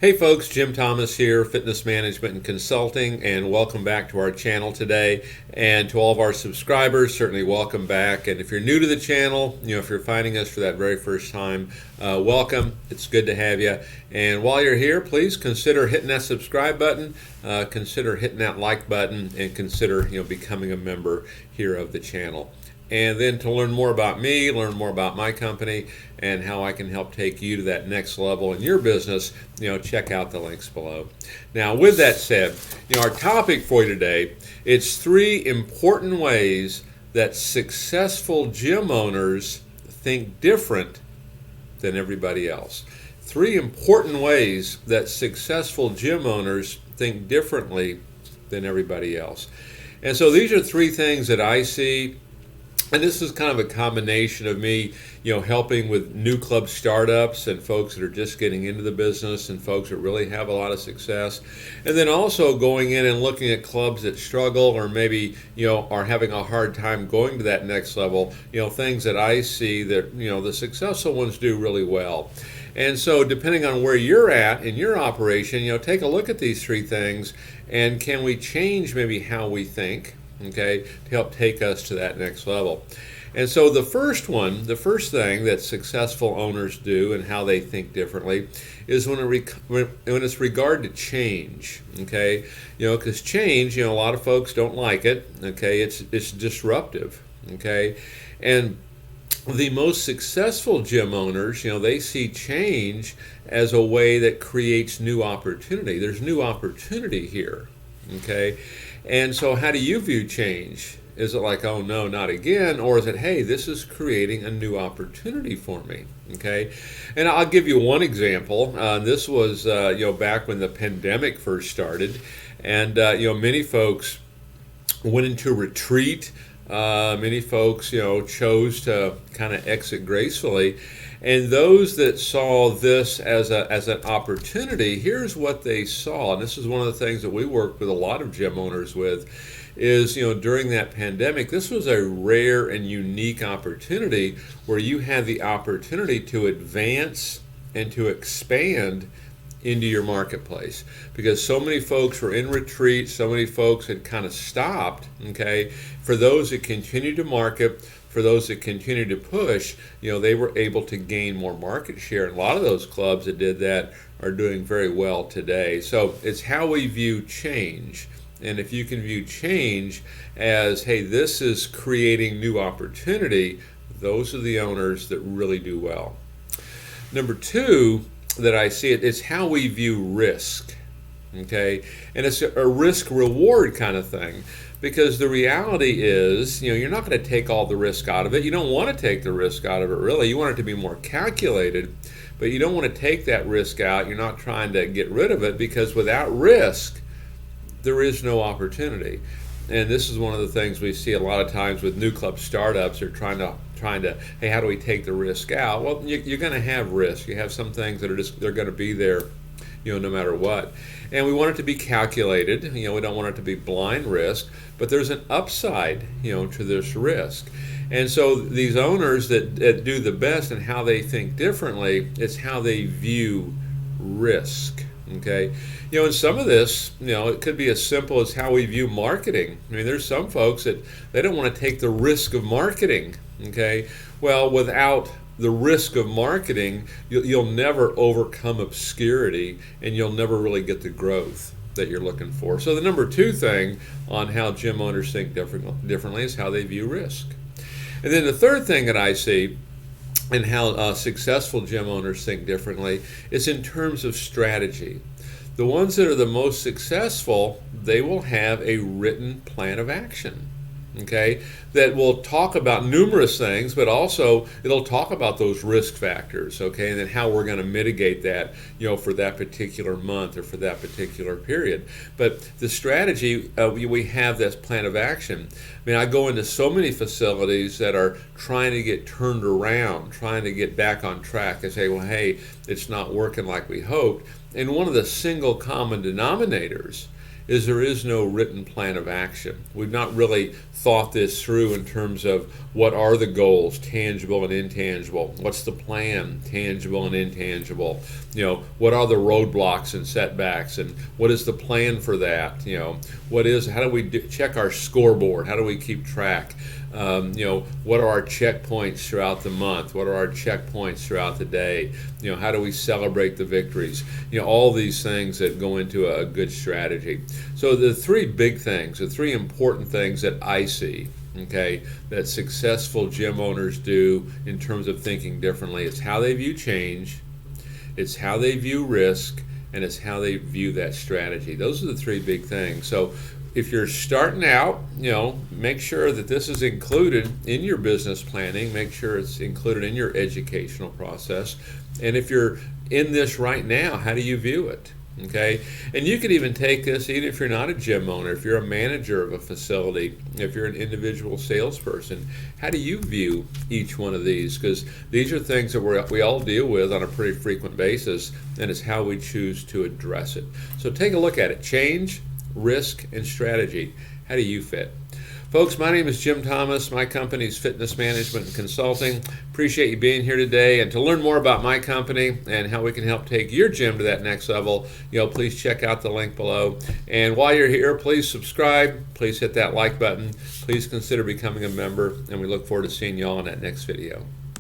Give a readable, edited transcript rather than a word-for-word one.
Hey folks, Jim Thomas here, Fitness Management and Consulting, and welcome back to our channel today. And to all of our subscribers, certainly welcome back. And if you're new to the channel, if you're finding us for that very first time, welcome. It's good to have you. And while you're here, please consider hitting that subscribe button, consider hitting that like button, and consider becoming a member here of the channel. And then to learn more about me, learn more about my company, and how I can help take you to that next level in your business, check out the links below. Now, with that said, our topic for you today, it's 3 important ways that successful gym owners think different than everybody else. 3 important ways that successful gym owners think differently than everybody else. And so these are 3 things that I see. And this is kind of a combination of me, helping with new club startups and folks that are just getting into the business and folks that really have a lot of success. And then also going in and looking at clubs that struggle or maybe, are having a hard time going to that next level, things that I see that, the successful ones do really well. And so depending on where you're at in your operation, take a look at these 3 things and can we change maybe how we think, okay, to help take us to that next level. And so the first thing that successful owners do and how they think differently is when it's regard to change, okay? Because change, a lot of folks don't like it, okay? It's disruptive, okay? And the most successful gym owners, they see change as a way that creates new opportunity. There's new opportunity here, okay? And so how do you view change? Is it like, oh no, not again? Or is it, hey, this is creating a new opportunity for me, okay? And I'll give you one example. This was, back when the pandemic first started. And, many folks went into retreat. Many folks, chose to kind of exit gracefully. And those that saw this as an opportunity, here's what they saw. And this is one of the things that we work with a lot of gym owners with is, during that pandemic, this was a rare and unique opportunity where you had the opportunity to advance and to expand into your marketplace, because so many folks were in retreat, so many folks had kind of stopped, okay? For those that continue to market, for those that continue to push, they were able to gain more market share. And a lot of those clubs that did that are doing very well today. So it's how we view change. And if you can view change as, hey, this is creating new opportunity, those are the owners that really do well. Number 2, that I see it's how we view risk, okay? And it's a risk-reward kind of thing, because the reality is, you're not going to take all the risk out of it. You don't want to take the risk out of it, really. You want it to be more calculated, but you don't want to take that risk out. You're not trying to get rid of it, because without risk, there is no opportunity. And this is one of the things we see a lot of times with new club startups. They're trying to, hey, how do we take the risk out? Well, you're going to have risk. You have some things that are they're going to be there, no matter what. And we want it to be calculated. We don't want it to be blind risk, but there's an upside, to this risk. And so these owners that do the best and how they think differently, it's how they view risk. Okay, and some of this, it could be as simple as how we view marketing. I mean, there's some folks that they don't want to take the risk of marketing. Okay, well, without the risk of marketing, you'll never overcome obscurity, and you'll never really get the growth that you're looking for. So the number 2 thing on how gym owners think differently is how they view risk. And then the 3rd thing that I see and how successful gym owners think differently is in terms of strategy. The ones that are the most successful, they will have a written plan of action, okay, that will talk about numerous things, but also it'll talk about those risk factors, okay, and then how we're going to mitigate that, for that particular month or for that particular period. But the strategy, we have this plan of action. I mean, I go into so many facilities that are trying to get turned around, trying to get back on track. I say, well, hey, it's not working like we hoped. And one of the single common denominators is there is no written plan of action. We've not really thought this through in terms of what are the goals, tangible and intangible. What's the plan, tangible and intangible? What are the roadblocks and setbacks, and what is the plan for that? How do we check our scoreboard? How do we keep track? What are our checkpoints throughout the month? What are our checkpoints throughout the day? How do we celebrate the victories? All these things that go into a good strategy. So the three big things, the three important things that I see, okay, that successful gym owners do in terms of thinking differently, it's how they view change, it's how they view risk, and it's how they view that strategy. Those are the three big things. So if you're starting out, make sure that this is included in your business planning. Make sure it's included in your educational process. And if you're in this right now, how do you view it? Okay, and you could even take this even if you're not a gym owner, if you're a manager of a facility, if you're an individual salesperson, how do you view each one of these? Because these are things that we all deal with on a pretty frequent basis, and it's how we choose to address it. So take a look at it. Change, risk, and strategy. How do you fit? Folks, my name is Jim Thomas. My company is Fitness Management and Consulting. Appreciate you being here today. And to learn more about my company and how we can help take your gym to that next level, please check out the link below. And while you're here, please subscribe. Please hit that like button. Please consider becoming a member. And we look forward to seeing you all in that next video.